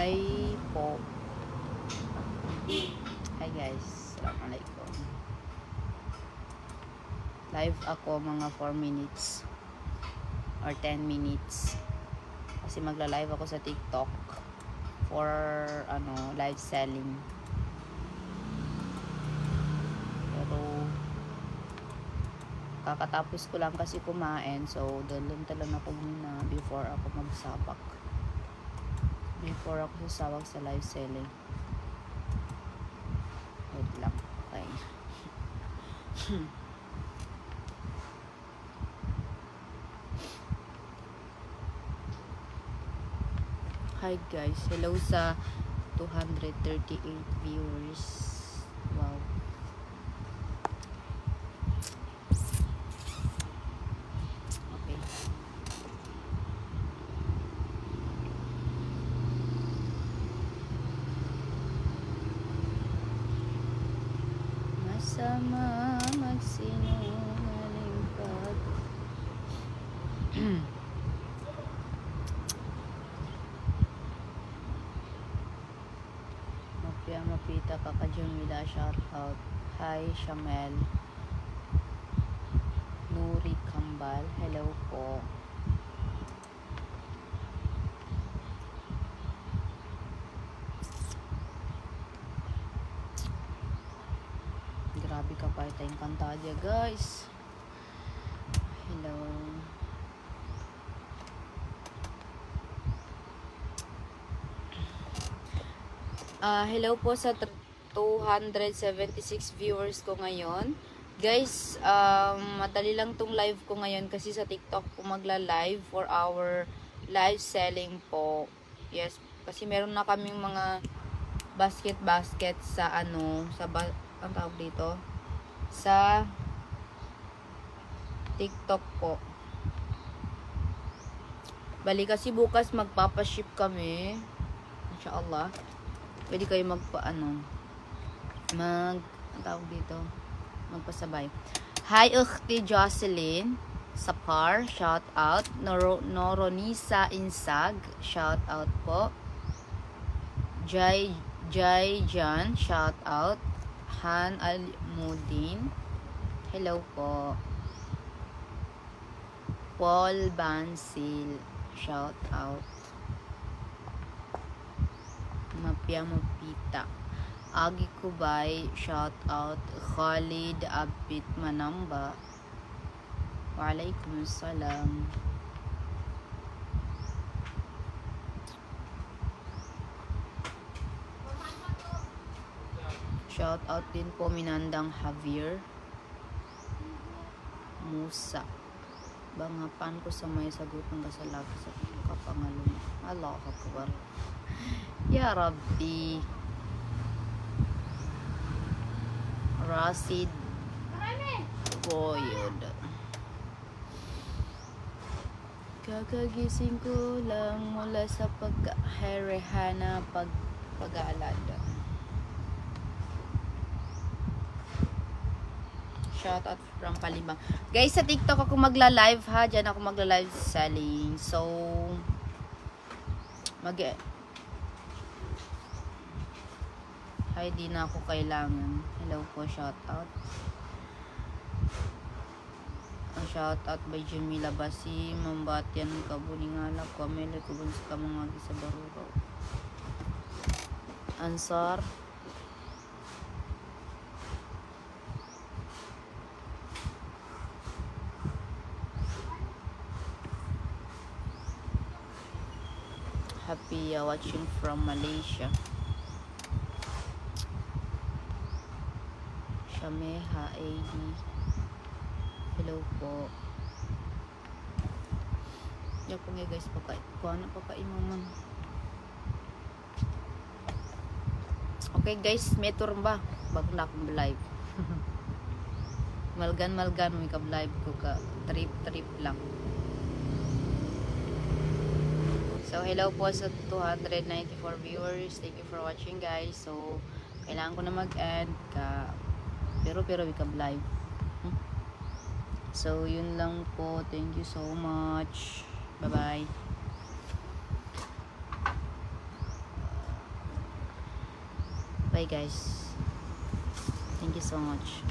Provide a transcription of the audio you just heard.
Hi po. Hi guys. Assalamualaikum. Live ako mga 4 minutes or 10 minutes. Kasi magla-live ako sa TikTok for live selling. Pero kakatapos ko lang kasi kumain, so dalun talaga ako muna before ako magsabak. Before ako sasabak sa live selling. Wait lang. Okay. Hi guys. Hello sa 238 viewers. Wow. Okay. Masama magsinungaling pag Mapita Kaka Jamila, shout out. Hi Shamel. Nuri Kambal, hello po. Grabe ka pa tayong kantalya guys. Hello. Hello po sa 276 viewers ko ngayon. Guys, madali lang tong live ko ngayon kasi sa TikTok po magla-live for our live selling po. Yes, kasi meron na kaming mga basket sa ang tawag dito? Sa TikTok po. Bali kasi bukas magpapaship kami. Inshallah. Pwede kayo ang tawag dito, magpasabay. Hi, Ukhti Jocelyn Sapar, shout out. Noronisa Insag, shout out po. Jai Jan, shout out. Han Almudin, hello po. Paul Bansil, shout out. Mapita Agi Kubay, shout out. Khalid Abit Manamba, Waalaikumsalam. Shout out din po Minandang Javier Musa. Bangapan ko sa may sagot ng kasalag sa kapangalong. Allah Akbar. Ya Rabbi. Rasid Boyod. Kakagising ko lang mula sa pagherehana pag-aalala. Shout out from Palibang. Guys, sa TikTok ako magla-live ha. Diyan ako magla-live selling. So, hi, di na ako kailangan. Hello po, shout out. Shout out by Jamila Basi, Mambatian Kabuningala, Kamele Kubun sa Kamangagi sa Baruro. Ansar. Happy watching from Malaysia. Shameha AD, hello po. Yan po nga guys, pagkaimaman. Okay guys, may turn ba? Bago na akong live. malgan may ka-live ko ka. Trip lang. So, hello po sa 294 viewers. Thank you for watching guys. So, kailangan ko na mag-end ka. Pero we can live. So, yun lang po. Thank you so much. Bye-bye. Bye guys. Thank you so much.